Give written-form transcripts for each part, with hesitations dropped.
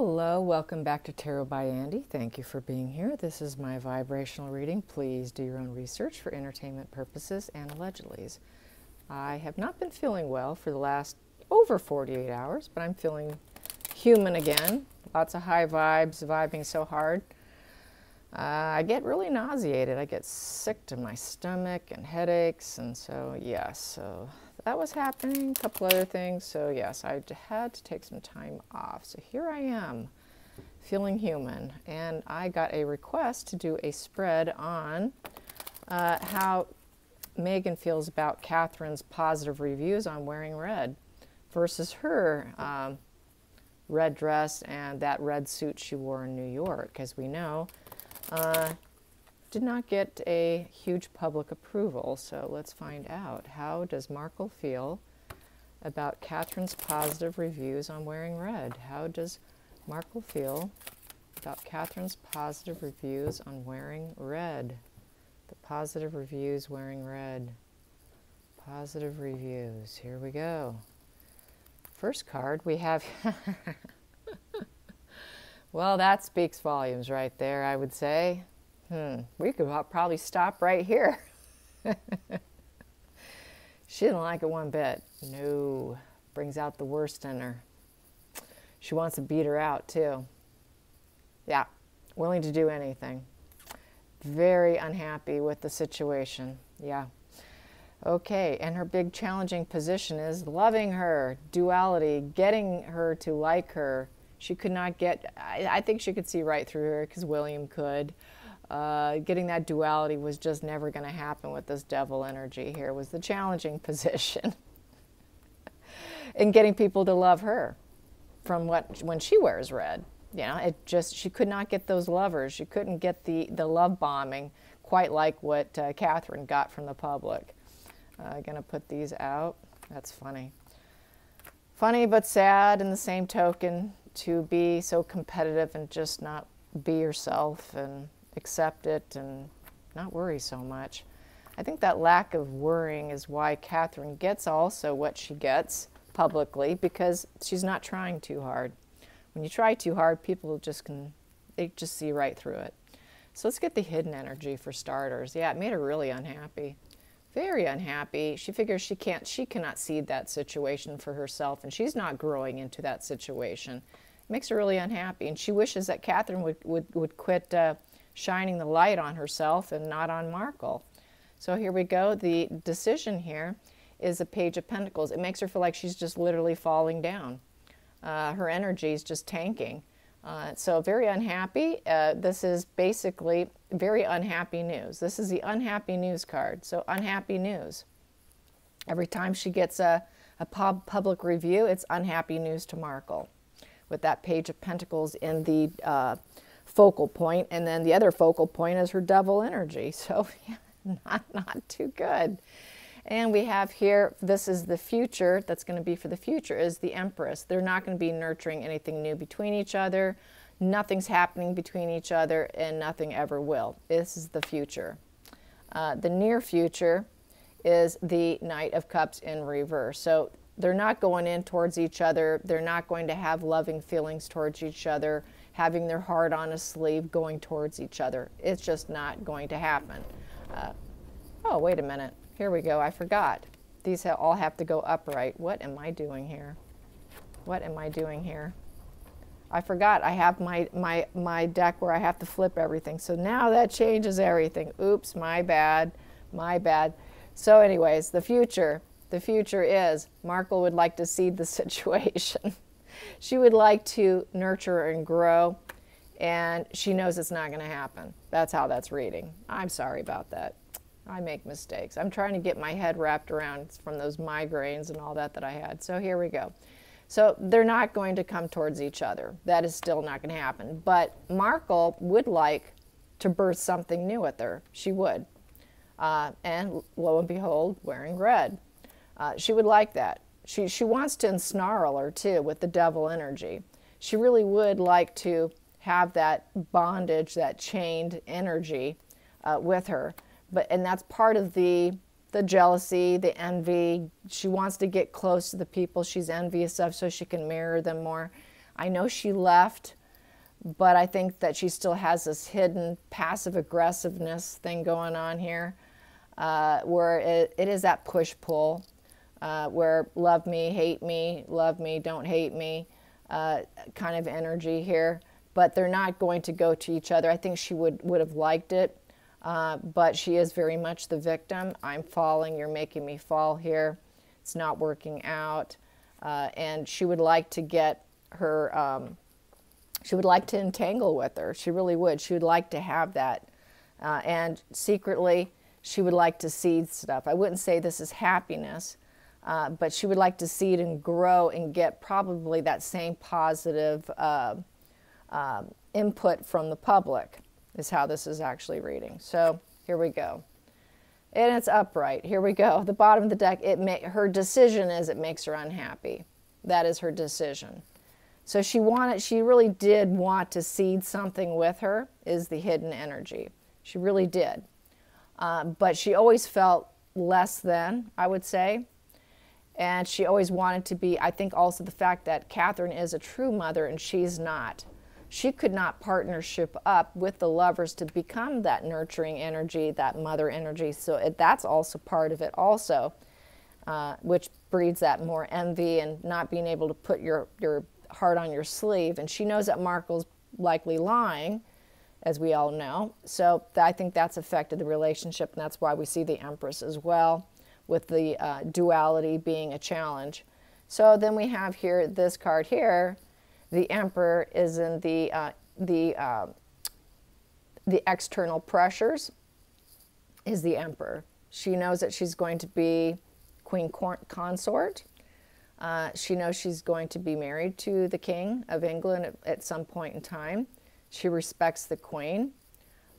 Hello, welcome back to Tarot by Andy. Thank you for being here. This is my vibrational reading. Please do your own research for entertainment purposes and allegedlys. I have not been feeling well for the last over 48 hours, but I'm feeling human again. Lots of high vibes, vibing so hard. I get really nauseated. I get sick to my stomach and headaches, and so yes, so that was happening. A couple other things, so yes, I had to take some time off. So here I am, feeling human, and I got a request to do a spread on how Megan feels about Catherine's positive reviews on wearing red versus her red dress and that red suit she wore in New York. As we know, did not get a huge public approval. So let's find out. How does Markle feel about Catherine's positive reviews on wearing red? How does Markle feel about Catherine's positive reviews on wearing red? The positive reviews wearing red. Positive reviews. Here we go. First card we have... Well, that speaks volumes right there, I would say. We could probably stop right here. She didn't like it one bit. No. Brings out the worst in her. She wants to beat her out, too. Yeah. Willing to do anything. Very unhappy with the situation. Yeah. Okay. And her big challenging position is loving her. Duality. Getting her to like her. She could not get, I think she could see right through her because William could. Getting that duality was just never going to happen with this devil energy here, was the challenging position. And getting people to love her from when she wears red. You know, it just, she could not get those lovers. She couldn't get the love bombing quite like what Catherine got from the public. Going to put these out. That's funny. Funny but sad in the same token. To be so competitive and just not be yourself and accept it and not worry so much. I think that lack of worrying is why Catherine gets also what she gets publicly, because she's not trying too hard. When you try too hard, people they just see right through it. So let's get the hidden energy for starters. Yeah, it made her really unhappy. Very unhappy. She figures she cannot see that situation for herself, and she's not growing into that situation. It makes her really unhappy, and she wishes that Catherine would quit shining the light on herself and not on Markle. So here we go. The decision here is a Page of Pentacles. It makes her feel like she's just literally falling down. Her energy is just tanking. So very unhappy. This is basically very unhappy news. This is the unhappy news card. So unhappy news. Every time she gets a public review, it's unhappy news to Markle, with that Page of Pentacles in the focal point, and then the other focal point is her devil energy. So yeah, not too good. And we have here, this is the future, that's going to be for the future, is the Empress. They're not going to be nurturing anything new between each other. Nothing's happening between each other, and nothing ever will. This is the future. The near future is the Knight of Cups in reverse. So they're not going in towards each other. They're not going to have loving feelings towards each other, having their heart on a sleeve, going towards each other. It's just not going to happen. Oh, wait a minute. Here we go. I forgot. These all have to go upright. What am I doing here? What am I doing here? I forgot. I have my deck where I have to flip everything. So now that changes everything. Oops, my bad. My bad. So anyways, the future is Markle would like to seed the situation. She would like to nurture and grow, and she knows it's not going to happen. That's how that's reading. I'm sorry about that. I make mistakes. I'm trying to get my head wrapped around from those migraines and all that I had. So here we go. So they're not going to come towards each other. That is still not going to happen. But Markle would like to birth something new with her. She would. And lo and behold, wearing red. She would like that. She wants to ensnarl her too with the devil energy. She really would like to have that bondage, that chained energy with her. And that's part of the jealousy, the envy. She wants to get close to the people she's envious of so she can mirror them more. I know she left, but I think that she still has this hidden passive aggressiveness thing going on here, where it is that push-pull, where love me, don't hate me, kind of energy here. But they're not going to go to each other. I think she would have liked it, but she is very much the victim. I'm falling, you're making me fall here. It's not working out. And she would like to get her, she would like to entangle with her. She really would. She would like to have that. And secretly, she would like to seed stuff. I wouldn't say this is happiness, but she would like to seed and grow and get probably that same positive input from the public, is how this is actually reading. So here we go. And it's upright. Here we go. The bottom of the deck, her decision is it makes her unhappy. That is her decision. So she really did want to seed something with her, is the hidden energy. She really did. But she always felt less than, I would say. And she always wanted to be, I think also the fact that Catherine is a true mother and she's not. She could not partnership up with the lovers to become that nurturing energy, that mother energy. So that's also part of it also, which breeds that more envy and not being able to put your heart on your sleeve. And she knows that Markle's likely lying, as we all know. So I think that's affected the relationship, and that's why we see the Empress as well, with the duality being a challenge. So then we have here this card here. The Emperor is in the external pressures, is the Emperor. She knows that she's going to be Queen Consort. She knows she's going to be married to the King of England at some point in time. She respects the Queen.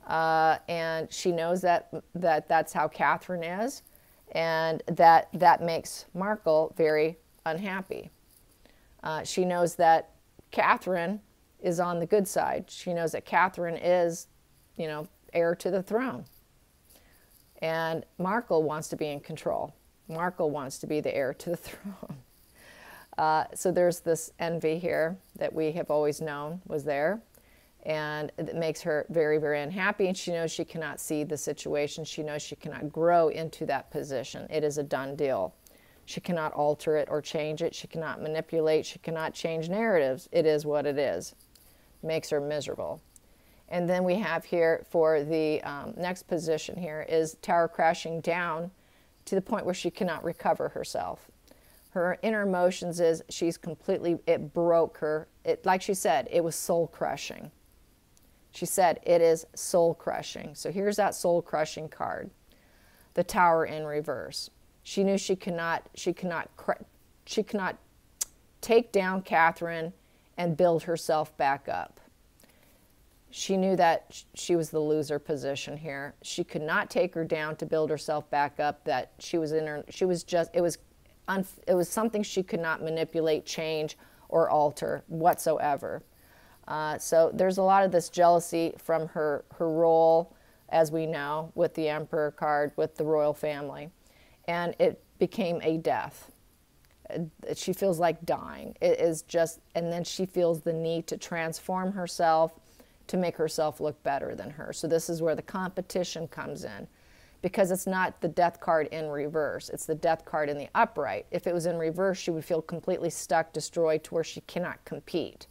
And she knows that's how Catherine is, and that makes Markle very unhappy. She knows that Catherine is on the good side. She knows that Catherine is, heir to the throne. And Markle wants to be in control. Markle wants to be the heir to the throne. So there's this envy here that we have always known was there. And it makes her very, very unhappy. And she knows she cannot see the situation. She knows she cannot grow into that position. It is a done deal. She cannot alter it or change it. She cannot manipulate. She cannot change narratives. It is what it is. Makes her miserable. And then we have here for the next position here is Tower crashing down to the point where she cannot recover herself. Her inner emotions is she's completely, it broke her. Like she said, it was soul crushing. She said it is soul crushing. So here's that soul crushing card. The Tower in reverse. She knew she cannot take down Catherine and build herself back up. She knew that she was the loser position here. She could not take her down to build herself back up. That she was in her. She was just. It was something she could not manipulate, change, or alter whatsoever. So there's a lot of this jealousy from her role, as we know, with the Emperor card, with the royal family. And it became a death. She feels like dying. It is just, and then she feels the need to transform herself to make herself look better than her. So this is where the competition comes in, because it's not the death card in reverse. It's the death card in the upright. If it was in reverse, she would feel completely stuck, destroyed, to where she cannot compete.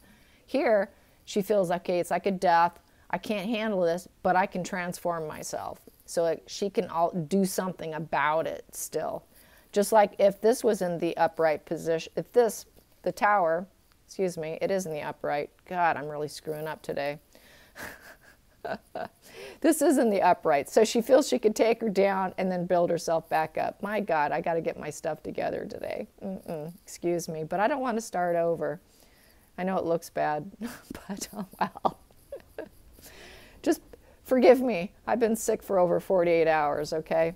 Here, she feels like, okay, it's like a death. I can't handle this, but I can transform myself. So she can do something about it still. Just like if this was in the upright position, if the Tower, excuse me, it is in the upright. God, I'm really screwing up today. This is in the upright. So she feels she could take her down and then build herself back up. My God, I got to get my stuff together today. Excuse me, but I don't want to start over. I know it looks bad, but oh well. Just forgive me. I've been sick for over 48 hours, okay?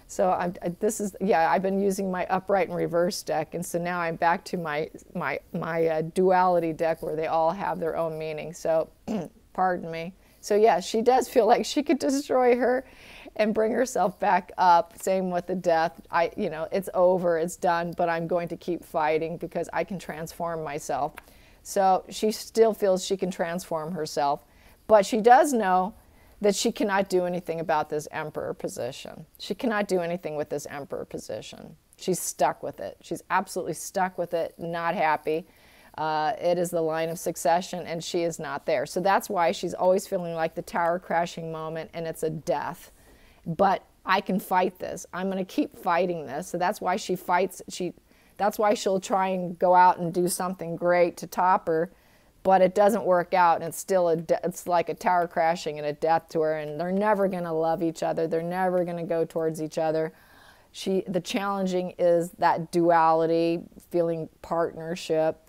So I've been using my upright and reverse deck, and so now I'm back to my duality deck where they all have their own meaning. So pardon me. So yeah, she does feel like she could destroy her and bring herself back up. Same with the death. It's over, it's done, but I'm going to keep fighting because I can transform myself. So she still feels she can transform herself, but she does know that she cannot do anything about this Emperor position. She cannot do anything with this Emperor position. She's stuck with it. She's absolutely stuck with it, not happy. It is the line of succession, and she is not there. So that's why she's always feeling like the tower crashing moment, and it's a death. But I can fight this. I'm going to keep fighting this. So that's why she fights. That's why she'll try and go out and do something great to top her, but it doesn't work out, and it's still it's like a tower crashing and a death to her, and they're never going to love each other. They're never going to go towards each other. The challenging is that duality, feeling partnership.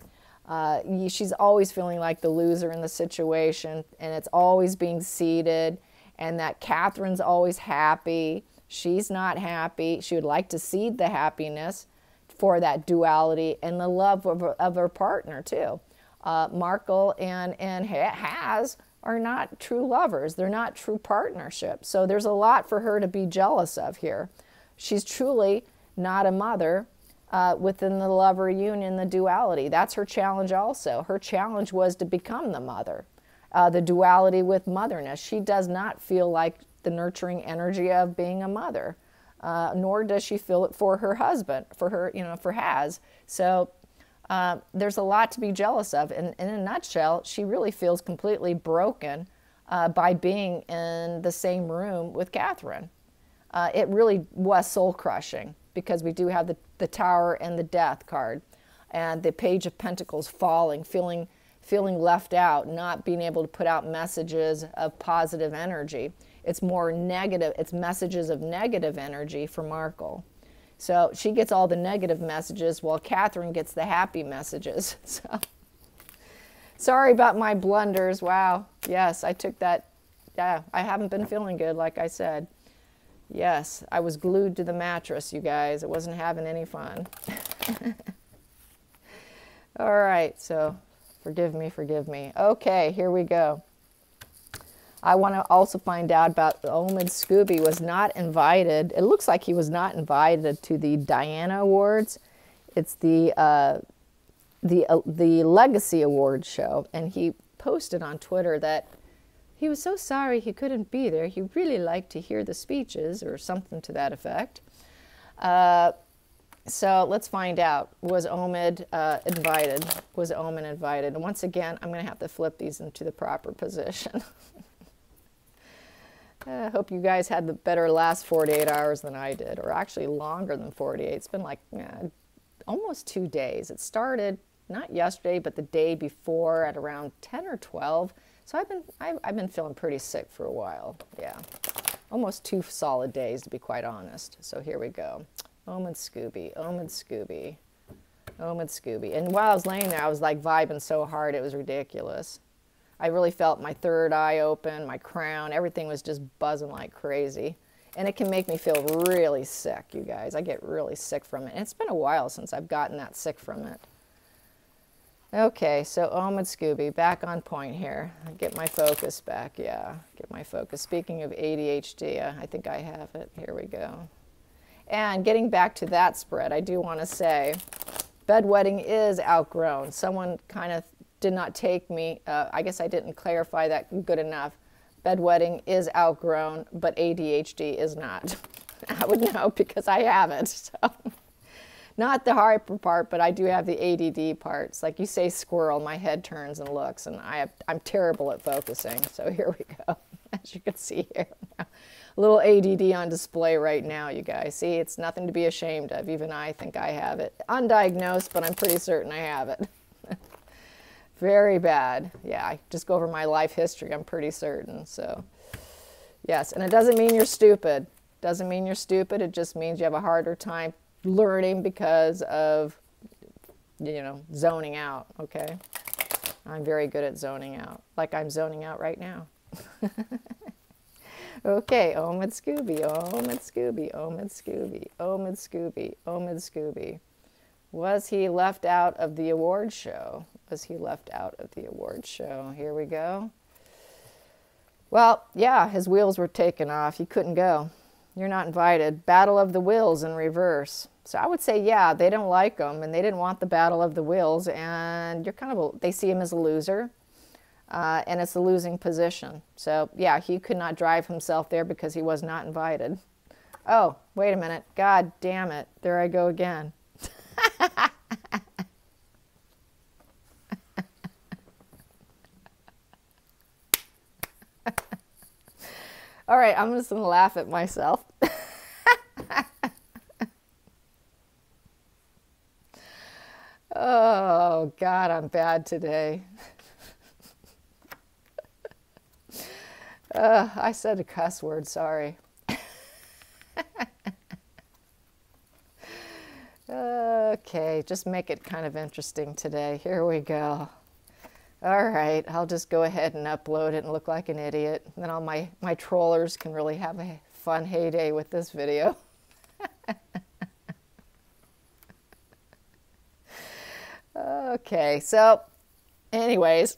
She's always feeling like the loser in the situation, and it's always being ceded, and that Catherine's always happy. She's not happy. She would like to cede the happiness for that duality and the love of her partner too. Markle and Has are not true lovers. They're not true partnerships. So there's a lot for her to be jealous of here. She's truly not a mother within the lover union, the duality. That's her challenge also. Her challenge was to become the mother. The duality with motherness. She does not feel like the nurturing energy of being a mother. Nor does she feel it for her husband, for her, for Has. So there's a lot to be jealous of. And in a nutshell, she really feels completely broken by being in the same room with Catherine. It really was soul crushing, because we do have the Tower and the Death card, and the Page of Pentacles falling, feeling left out, not being able to put out messages of positive energy. It's more negative. It's messages of negative energy for Markle. So she gets all the negative messages while Catherine gets the happy messages. So sorry about my blunders. Wow. Yes, I took that. Yeah, I haven't been feeling good, like I said. Yes, I was glued to the mattress, you guys. I wasn't having any fun. All right, so forgive me, forgive me. Okay, here we go. I want to also find out about Omid Scooby was not invited. It looks like he was not invited to the Diana Awards. It's the Legacy Awards show, and he posted on Twitter that he was so sorry he couldn't be there. He really liked to hear the speeches, or something to that effect. So let's find out. Was Omid invited? Was Omid invited? And once again, I'm going to have to flip these into the proper position. I hope you guys had the better last 48 hours than I did, or actually longer than 48. It's been like almost 2 days. It started not yesterday, but the day before at around 10 or 12. So I've been feeling pretty sick for a while. Yeah, almost 2 solid days, to be quite honest. So here we go. Omid Scooby, Omid Scooby, Omid Scooby. And while I was laying there, I was like vibing so hard, it was ridiculous. I really felt my third eye open, my crown, everything was just buzzing like crazy. And it can make me feel really sick, you guys. I get really sick from it. And it's been a while since I've gotten that sick from it. Okay, so Omid Scooby, back on point here. Get my focus back, yeah. Get my focus. Speaking of ADHD, I think I have it. Here we go. And getting back to that spread, I do want to say, bedwetting is outgrown. Someone kind of did not take me. I guess I didn't clarify that good enough. Bedwetting is outgrown, but ADHD is not. I would know because I have it. So. Not the hyper part, but I do have the ADD parts. Like you say squirrel, my head turns and looks, and I'm terrible at focusing. So here we go, as you can see here. A little ADD on display right now, you guys. See, it's nothing to be ashamed of. Even I think I have it. Undiagnosed, but I'm pretty certain I have it. Very bad. Yeah, I just go over my life history. I'm pretty certain. So, yes, and it doesn't mean you're stupid. Doesn't mean you're stupid. It just means you have a harder time learning because of, zoning out, okay? I'm very good at zoning out, like I'm zoning out right now. Okay, Omid Scooby, Omid Scooby, Omid Scooby, Omid Scooby, Omid Scooby. Was he left out of the award show? Was he left out of the award show? Here we go. Well, yeah, his wheels were taken off. He couldn't go. You're not invited. Battle of the Wills in reverse. So I would say, yeah, they don't like him, and they didn't want the Battle of the Wills, and you're kind of they see him as a loser, and it's a losing position. So yeah, he could not drive himself there because he was not invited. Oh, wait a minute. God damn it. There I go again. All right, I'm just going to laugh at myself. Oh, God, I'm bad today. I said a cuss word, sorry. Okay, just make it kind of interesting today. Here we go. All right, I'll just go ahead and upload it and look like an idiot. Then all my trollers can really have a fun heyday with this video. Okay, so anyways,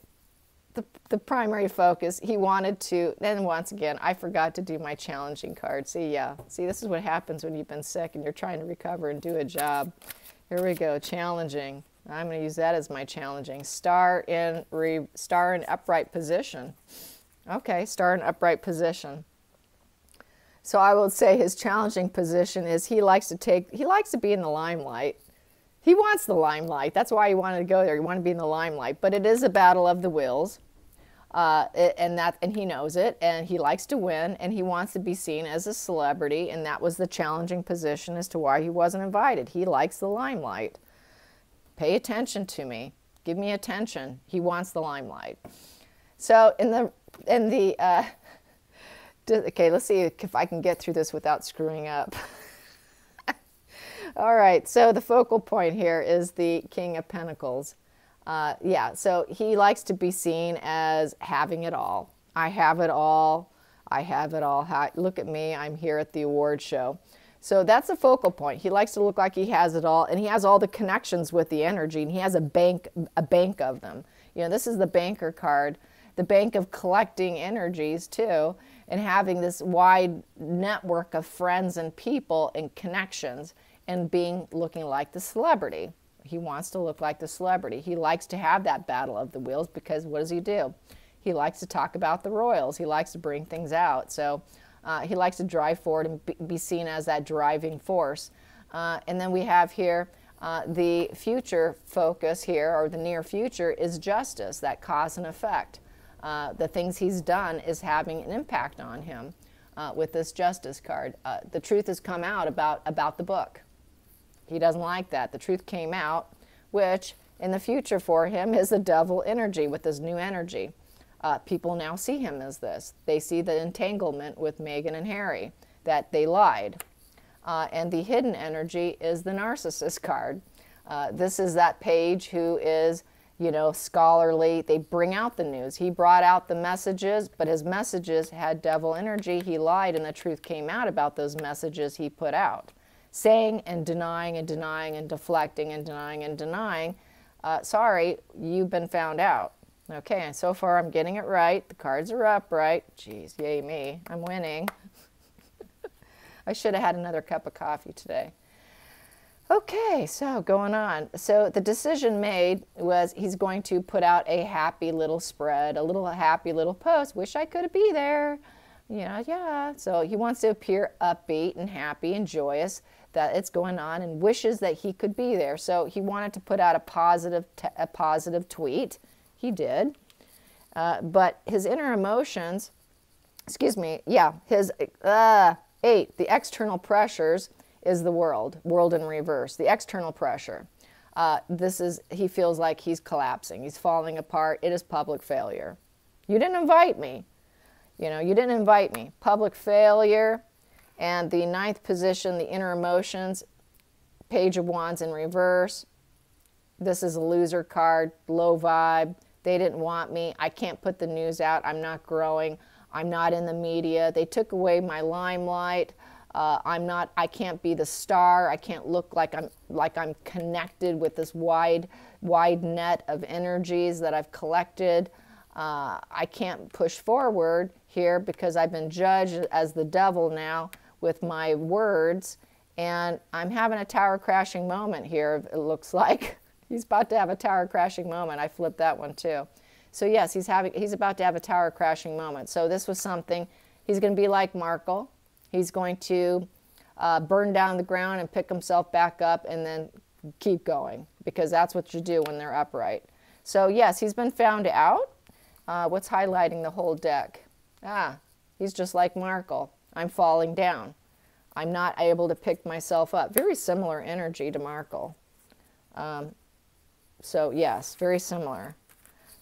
the primary focus, he wanted to, then once again, I forgot to do my challenging card. See, yeah, see, this is what happens when you've been sick and you're trying to recover and do a job. Here we go, challenging. I'm going to use that as my challenging. Star in upright position. Okay, star in upright position. So I will say his challenging position is he likes to be in the limelight. He wants the limelight. That's why he wanted to go there. He wanted to be in the limelight. But it is a battle of the wills, and he knows it, and he likes to win, and he wants to be seen as a celebrity, and that was the challenging position as to why he wasn't invited. He likes the limelight. Pay attention to me. Give me attention. He wants the limelight. So okay, let's see if I can get through this without screwing up. All right, so the focal point here is the King of Pentacles. Yeah, so he likes to be seen as having it all. I have it all. I have it all. Look at me. I'm here at the award show. So that's the focal point. He likes to look like he has it all, and he has all the connections with the energy, and he has a bank of them. You know, this is the banker card, the bank of collecting energies too, and having this wide network of friends and people and connections, and looking like the celebrity. He wants to look like the celebrity. He likes to have that battle of the wills because what does he do? He likes to talk about the royals. He likes to bring things out. So he likes to drive forward and be seen as that driving force. And then we have here the future focus here, or the near future, is justice, that cause and effect. The things he's done is having an impact on him with this justice card. The truth has come out about the book. He doesn't like that. The truth came out, which in the future for him is the devil energy with this new energy. People now see him as this. They see the entanglement with Meghan and Harry, that they lied. And the hidden energy is the narcissist card. This is that page who is, you know, scholarly. They bring out the news. He brought out the messages, but his messages had devil energy. He lied, and the truth came out about those messages he put out. Saying and denying and denying and deflecting and denying and denying. Sorry, you've been found out. Okay, and so far I'm getting it right. The cards are upright. Jeez, yay me. I'm winning. I should have had another cup of coffee today. Okay, so going on. So the decision made was he's going to put out a happy little spread, a little happy little post. Wish I could be there. Yeah. So he wants to appear upbeat and happy and joyous that it's going on, and wishes that he could be there. So he wanted to put out a positive tweet. He did. But his inner emotions, excuse me, yeah, his 8, the external pressures is the world in reverse, the external pressure. He feels like he's collapsing, he's falling apart. It is public failure. You didn't invite me. You know, you didn't invite me. Public failure. And the 9th position, the inner emotions, Page of Wands in reverse. This is a loser card, low vibe. They didn't want me. I can't put the news out. I'm not growing. I'm not in the media. They took away my limelight. I can't be the star. I can't look like I'm connected with this wide net of energies that I've collected. I can't push forward here because I've been judged as the devil now with my words, and I'm having a tower crashing moment here, it looks like. He's about to have a tower crashing moment. I flipped that one too. So yes, he's about to have a tower crashing moment. So this was something, he's going to be like Markle. He's going to burn down the ground and pick himself back up and then keep going, because that's what you do when they're upright. So yes, he's been found out. What's highlighting the whole deck? He's just like Markle. I'm falling down. I'm not able to pick myself up. Very similar energy to Markle. So yes, very similar.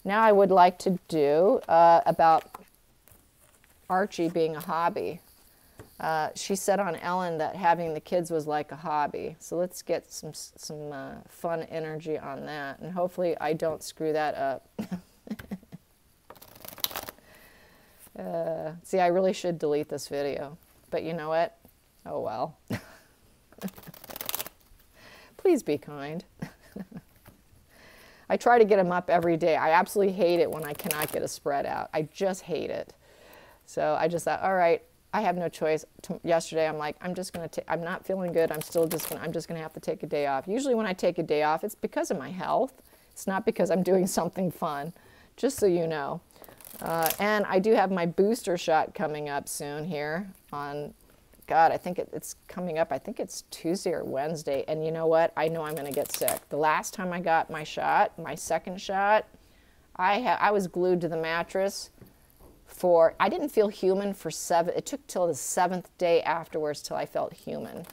Now I would like to do about Archie being a hobby. She said on Ellen that having the kids was like a hobby. So let's get some fun energy on that. And hopefully I don't screw that up. See, I really should delete this video. But you know what? Oh well. Please be kind. I try to get them up every day. I absolutely hate it when I cannot get a spread out. I just hate it. So I just thought, all right, I have no choice. Yesterday, I'm like, I'm not feeling good. I'm just going to have to take a day off. Usually when I take a day off, it's because of my health. It's not because I'm doing something fun, just so you know. And I do have my booster shot coming up soon here on, God, I think it's coming up. I think it's Tuesday or Wednesday. And you know what? I know I'm going to get sick. The last time I got my shot, my second shot, I was glued to the mattress I didn't feel human for it took till the 7th day afterwards till I felt human.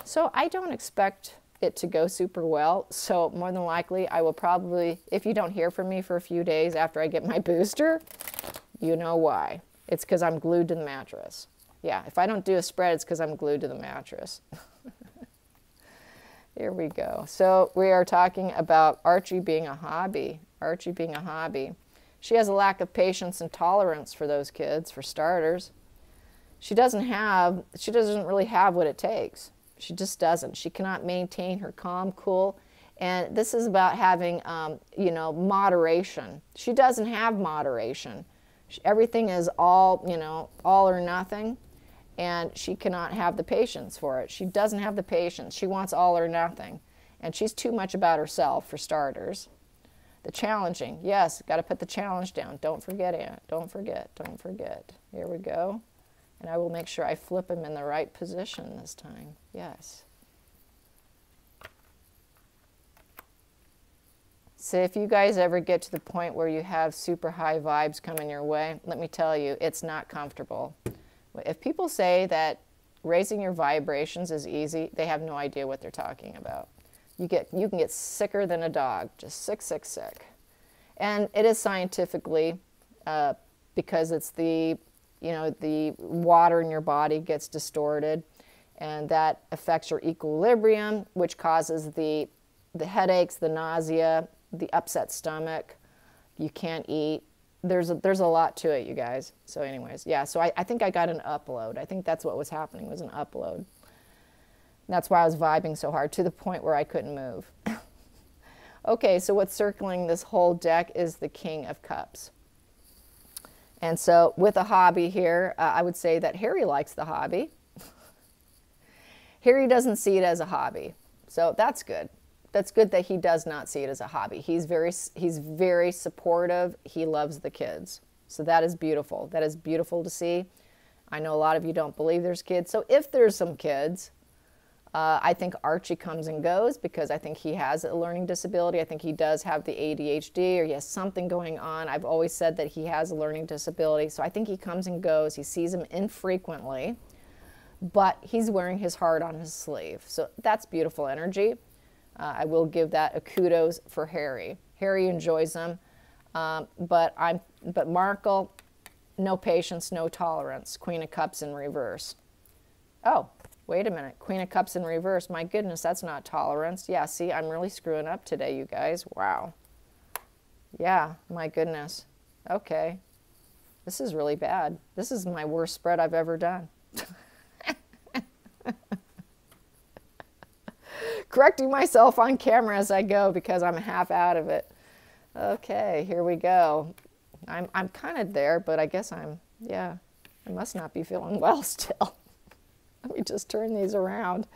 So I don't expect it to go super well. So more than likely, I will probably, if you don't hear from me for a few days after I get my booster, you know why. It's because I'm glued to the mattress. Yeah, if I don't do a spread, it's because I'm glued to the mattress. Here we go. So we are talking about Archie being a hobby. Archie being a hobby. She has a lack of patience and tolerance for those kids, for starters. She doesn't really have what it takes. She just doesn't. She cannot maintain her calm, cool. And this is about having, you know, moderation. She doesn't have moderation. Everything is all, you know, all or nothing. And she cannot have the patience for it. She doesn't have the patience. She wants all or nothing. And she's too much about herself, for starters. The challenging. Yes, got to put the challenge down. Don't forget it. Don't forget. Don't forget. Here we go. And I will make sure I flip him in the right position this time. Yes. So if you guys ever get to the point where you have super high vibes coming your way, let me tell you, it's not comfortable. If people say that raising your vibrations is easy, they have no idea what they're talking about. You can get sicker than a dog, just sick, sick, sick. And it is scientifically, because it's the water in your body gets distorted, and that affects your equilibrium, which causes the headaches, the nausea, the upset stomach. You can't eat. There's a lot to it, you guys. So anyways, yeah, so I think I got an upload. I think that's what was happening, was an upload. That's why I was vibing so hard, to the point where I couldn't move. Okay, so what's circling this whole deck is the King of Cups. And so with a hobby here, I would say that Harry likes the hobby. Harry doesn't see it as a hobby. So that's good. That's good that he does not see it as a hobby. He's very supportive. He loves the kids. So that is beautiful. That is beautiful to see. I know a lot of you don't believe there's kids. So if there's some kids, I think Archie comes and goes, because I think he has a learning disability. I think he does have the ADHD, or he has something going on. I've always said that he has a learning disability. So I think he comes and goes. He sees him infrequently, but he's wearing his heart on his sleeve. So that's beautiful energy. I will give that a kudos for Harry. Harry enjoys them, but Markle, no patience, no tolerance. Queen of Cups in reverse. Oh. Wait a minute, Queen of Cups in reverse. My goodness, that's not tolerance. Yeah, see, I'm really screwing up today, you guys. Wow. Yeah, my goodness. Okay. This is really bad. This is my worst spread I've ever done. Correcting myself on camera as I go, because I'm half out of it. Okay, here we go. I'm kind of there, but I guess I must not be feeling well still. Let me just turn these around.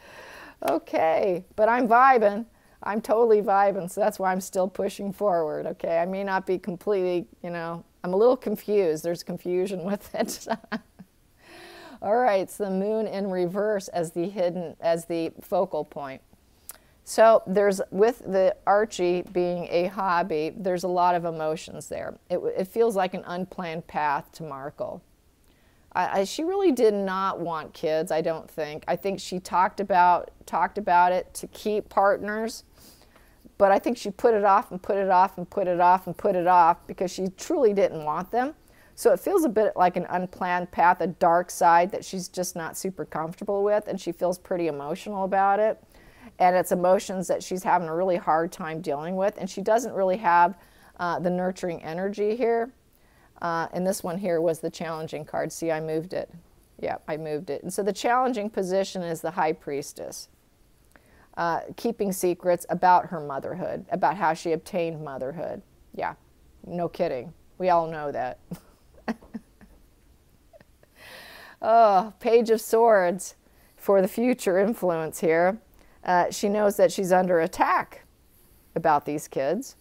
Okay, but I'm vibing. I'm totally vibing, so that's why I'm still pushing forward, okay? I may not be completely, you know, I'm a little confused. There's confusion with it. All right, it's the moon in reverse as the focal point. So there's, with the Archie being a hobby, there's a lot of emotions there. It feels like an unplanned path to Markle. She really did not want kids, I don't think. I think she talked about it to keep partners, but I think she put it off and put it off and put it off and put it off because she truly didn't want them. So it feels a bit like an unplanned path, a dark side that she's just not super comfortable with, and she feels pretty emotional about it. And it's emotions that she's having a really hard time dealing with, and she doesn't really have the nurturing energy here. And this one here was the challenging card. See, I moved it. Yeah, I moved it. And so the challenging position is the High Priestess, keeping secrets about her motherhood, about how she obtained motherhood. Yeah, no kidding. We all know that. Oh, Page of Swords for the future influence here. She knows that she's under attack about these kids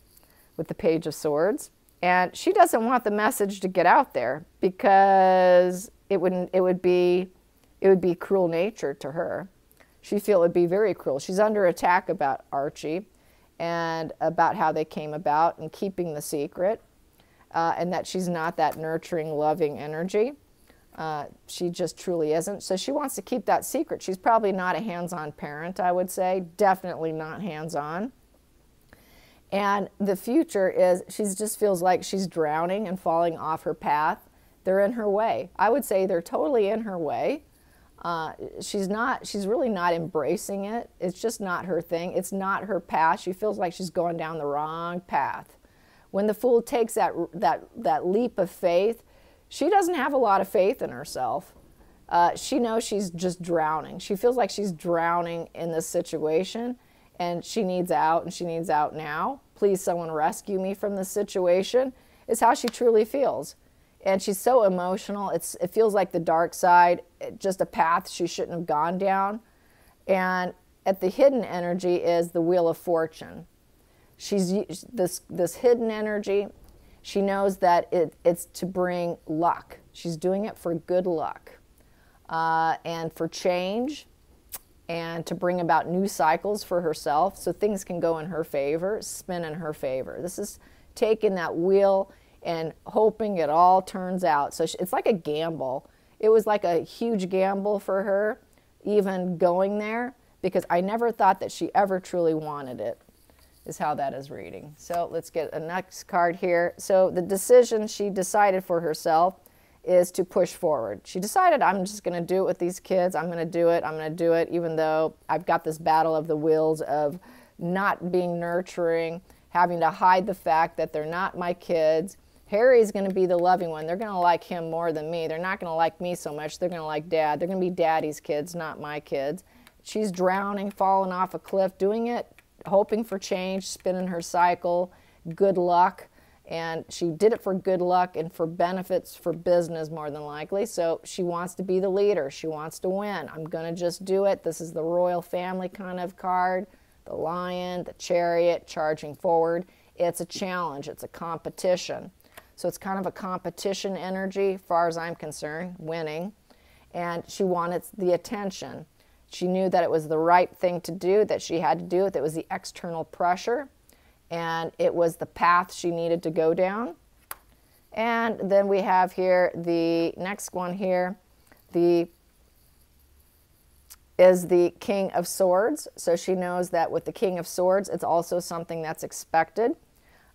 with the Page of Swords. And she doesn't want the message to get out there because it would be cruel nature to her. She feels it would be very cruel. She's under attack about Archie and about how they came about and keeping the secret, and that she's not that nurturing, loving energy. She just truly isn't. So she wants to keep that secret. She's probably not a hands-on parent, I would say. Definitely not hands-on. And the future is she just feels like she's drowning and falling off her path. They're in her way. I would say they're totally in her way. She's really not embracing it. It's just not her thing. It's not her path. She feels like she's going down the wrong path. When the Fool takes that leap of faith, she doesn't have a lot of faith in herself. She knows she's just drowning. She feels like she's drowning in this situation, and she needs out, and she needs out now. Please, someone rescue me from this situation, is how she truly feels. And she's so emotional. It feels like the dark side, just a path she shouldn't have gone down. And at the hidden energy is the Wheel of Fortune. She's this hidden energy. She knows that it's to bring luck. She's doing it for good luck and for change, and to bring about new cycles for herself so things can go in her favor, spin in her favor. This is taking that wheel and hoping it all turns out. So it's like a gamble. It was like a huge gamble for her, even going there, because I never thought that she ever truly wanted it, is how that is reading. So let's get a next card here. So the decision she decided for herself is to push forward. She decided, I'm just going to do it with these kids. I'm going to do it. I'm going to do it, even though I've got this battle of the wills of not being nurturing, having to hide the fact that they're not my kids. Harry's going to be the loving one. They're going to like him more than me. They're not going to like me so much. They're going to like Dad. They're going to be Daddy's kids, not my kids. She's drowning, falling off a cliff, doing it, hoping for change, spinning her cycle, good luck. And she did it for good luck and for benefits for business, more than likely. So she wants to be the leader. She wants to win. I'm going to just do it. This is the royal family kind of card. The lion, the chariot, charging forward. It's a challenge. It's a competition. So it's kind of a competition energy, as far as I'm concerned, winning. And she wanted the attention. She knew that it was the right thing to do, that she had to do it. That was the external pressure. And it was the path she needed to go down. And then we have here the next one here, is the King of Swords. So she knows that with the King of Swords, it's also something that's expected,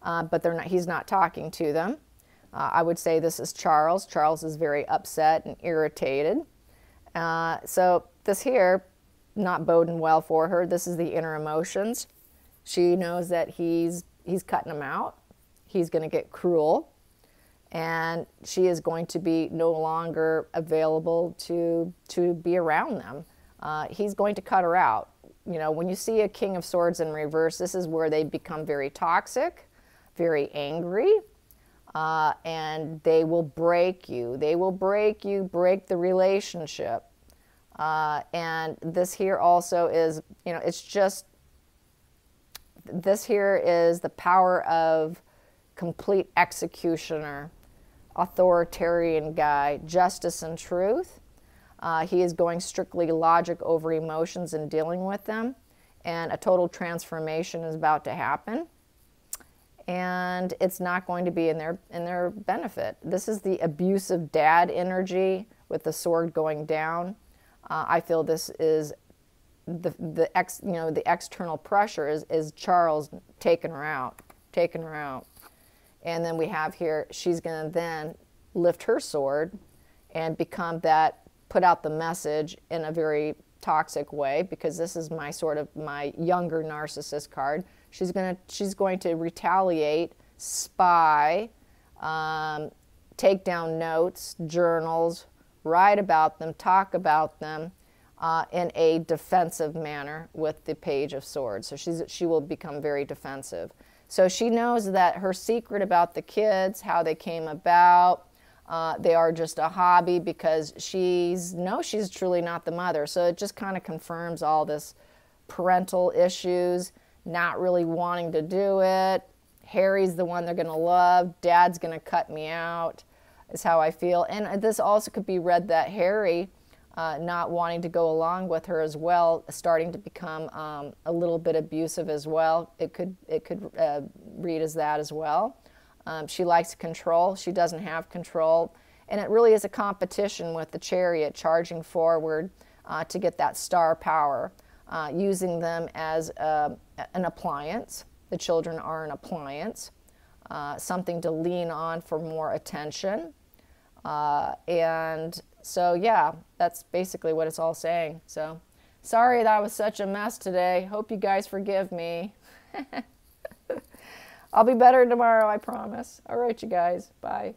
but he's not talking to them. I would say this is Charles. Charles is very upset and irritated. So this here, not boding well for her. This is the inner emotions. She knows that he's cutting them out. He's going to get cruel. And she is going to be no longer available to be around them. He's going to cut her out. You know, when you see a King of Swords in reverse, this is where they become very toxic, very angry, and they will break you. They will break you, break the relationship. And this here also is, you know, it's just, this here is the power of complete executioner, authoritarian guy, justice and truth. He is going strictly logic over emotions and dealing with them. And a total transformation is about to happen. And it's not going to be in their benefit. This is the abusive dad energy with the sword going down. I feel this is the external pressure is Charles taking her out. And then we have here, she's going to then lift her sword and become that, put out the message in a very toxic way, because this is my sort of my younger narcissist card. She's going to retaliate, spy, take down notes, journals, write about them, talk about them in a defensive manner with the Page of Swords. So she will become very defensive. So she knows that her secret about the kids, how they came about, they are just a hobby, because she's truly not the mother. So it just kind of confirms all this parental issues, not really wanting to do it. Harry's the one they're going to love. Dad's going to cut me out, is how I feel. And this also could be read that Harry, not wanting to go along with her as well, starting to become a little bit abusive as well. It could read as that as well. She likes control. She doesn't have control. And it really is a competition with the Chariot charging forward to get that star power, using them as an appliance. The children are an appliance, something to lean on for more attention. And so, yeah, that's basically what it's all saying. So, sorry that was such a mess today. Hope you guys forgive me. I'll be better tomorrow, I promise. All right, you guys. Bye.